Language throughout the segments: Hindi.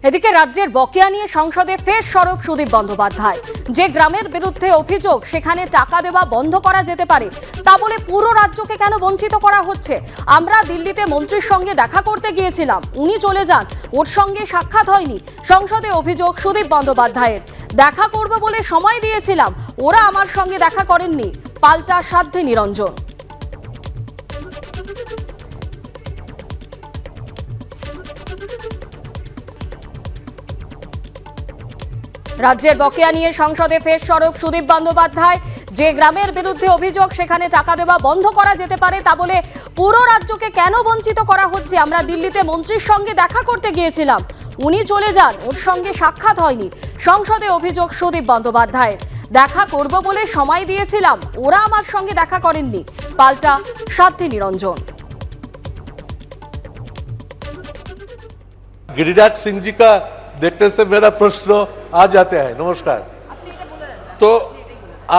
এদিকে রাজ্যের বকেয়া নিয়ে সংসদে ফের সরব সুদীপ বন্দ্যোপাধ্যায়। যে গ্রামের বিরুদ্ধে অভিযোগ সেখানে টাকা দেওয়া বন্ধ করা যেতে পারে, তা বলে পুরো রাজ্যকে কেন বঞ্চিত করা হচ্ছে? আমরা দিল্লিতে মন্ত্রীর সঙ্গে দেখা করতে গিয়েছিলাম, উনি চলে যান, ওর সঙ্গে সাক্ষাৎ হয়নি। সংসদে অভিযোগ সুদীপ বন্দ্যোপাধ্যায়ের। দেখা করব বলে সময় দিয়েছিলাম, ওরা আমার সঙ্গে দেখা করেননি, পাল্টা সাধ্যে নিরঞ্জন। রাজ্যের বকেয়া নিয়ে সংসদে ফের সরব সুদীপ বন্দ্যোপাধ্যায়। যে গ্রামের বিরুদ্ধে অভিযোগ সেখানে টাকা দেওয়া বন্ধ করা যেতে পারে, তা বলে পুরো রাজ্যকে কেন বঞ্চিত করা হচ্ছে? আমরা দিল্লিতে মন্ত্রীর সঙ্গে দেখা করতে গিয়েছিলাম, উনি চলে যান, ওর সঙ্গে সাক্ষাৎ হয়নি। সংসদে অভিযোগ সুদীপ বন্দ্যোপাধ্যায়ের। দেখা করব বলে সময় দিয়েছিলাম, ওরা আমার সঙ্গে দেখা করেননি, পাল্টা সাধ্যে নিরঞ্জন। गिरिराज सिंह जी का देखने से मेरा प्रश्न आ जाते हैं। नमस्कार। तो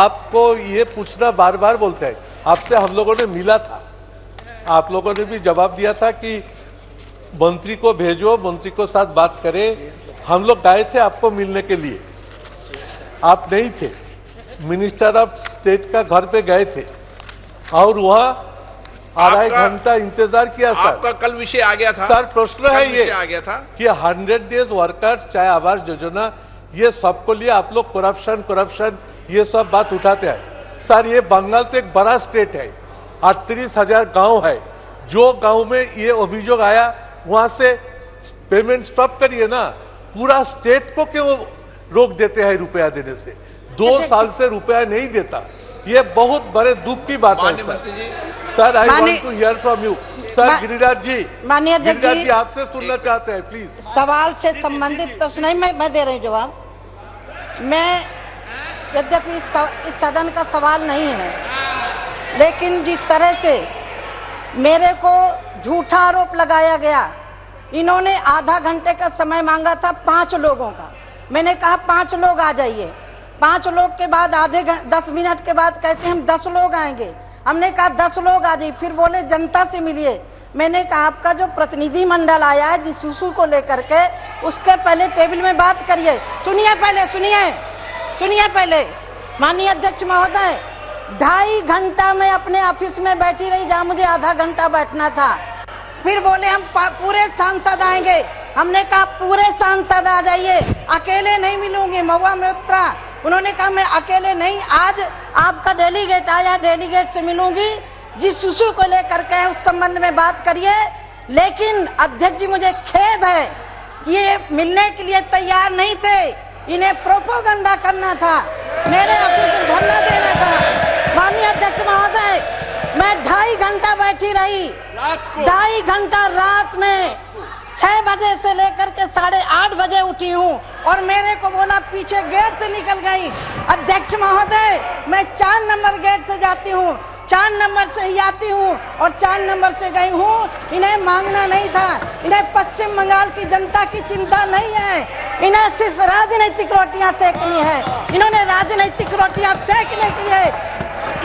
आपको ये पूछना बार बार बोलते हैं, आपसे हम लोगों ने मिला था, आप लोगों ने भी जवाब दिया था कि मंत्री को भेजो, मंत्री को साथ बात करें। हम लोग गए थे आपको मिलने के लिए, आप नहीं थे। मिनिस्टर ऑफ स्टेट का घर पे गए थे और वहाँ आधा घंटा इंतजार किया। सर आपका कल विषय आ गया था। सर प्रश्न है ये आ गया था कि 100 डेज वर्कर्स चाहे आवास योजना, ये सबको लिए आप लोग करप्शन ये सब बात उठाते हैं। सर ये बंगाल तो एक बड़ा स्टेट है, 38,000 गांव है। जो गांव में ये अभियोग आया वहां से पेमेंट स्टॉप करिए ना। पूरा स्टेट को क्यों रोक देते हैं रुपया देने से? 2 साल से रुपया नहीं देता, ये बहुत बड़े दुख की बात है। Sir I want to hear from you. Sir Giriraj ji, माननीय अध्यक्ष जी, आपसे सुनना चाहते हैं प्लीज। सवाल से संबंधित प्रश्न नहीं, मैं दे रही जवाब। मैं यद्यपि इस सदन का सवाल नहीं है, लेकिन जिस तरह से मेरे को झूठा आरोप लगाया गया, इन्होंने आधा घंटे का समय मांगा था 5 लोगों का। मैंने कहा 5 लोग आ जाइए। 5 लोग के बाद 10 मिनट के बाद कहते हम 10 लोग आएंगे। हमने कहा 10 लोग आ जाइए। फिर बोले जनता से मिलिए। मैंने कहा आपका जो प्रतिनिधि मंडल आया है जिस इशू को लेकर के, उसके पहले टेबल में बात करिए। सुनिए पहले माननीय अध्यक्ष महोदय, 2.5 घंटा मैं अपने ऑफिस में बैठी रही जहाँ मुझे आधा घंटा बैठना था। फिर बोले हम पूरे सांसद आएंगे। हमने कहा पूरे सांसद आ जाइए, अकेले नहीं मिलूंगी। महुआ में उतरा, उन्होंने कहा मैं अकेले नहीं, आज आपका डेलीगेट आया, डेलीगेट से मिलूंगी। जिस इशू को लेकर के उस संबंध में बात करिए। लेकिन अध्यक्ष जी मुझे खेद है, ये मिलने के लिए तैयार नहीं थे, इन्हें प्रोपोगंडा करना था, मेरे ऑफिस में धरना देना था। माननीय अध्यक्ष महोदय, मैं 2.5 घंटा बैठी रही, 2.5 घंटा रात में 6 बजे से लेकर के 8:30 बजे उठी हूँ और मेरे को बोला पीछे गेट से निकल गई। अध्यक्ष महोदय, मैं 4 नंबर गेट से जाती हूँ, 4 नंबर से ही आती हूँ और 4 नंबर से गई हूँ। इन्हें मांगना नहीं था, इन्हें पश्चिम बंगाल की जनता की चिंता नहीं है, इन्हें सिर्फ राजनीतिक रोटियां सेकनी है। इन्होंने राजनीतिक रोटियां सेकने के लिए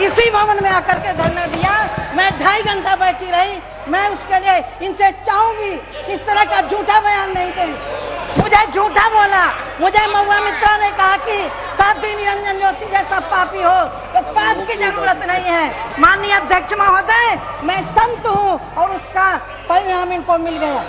इसी भवन में आकर के धरना दिया। मैं 2.5 घंटा बैठी रही। मैं उसके लिए इनसे चाहूंगी इस तरह का झूठा बयान नहीं दें। मुझे झूठा बोला, मुझे महुआ मित्रा ने कहा कि साध्वी निरंजन ज्योति जैसा पापी हो, तो पाप की जरूरत नहीं है। माननीय अध्यक्ष महोदय, मैं संत हूँ और उसका परिणाम इनको मिल गया।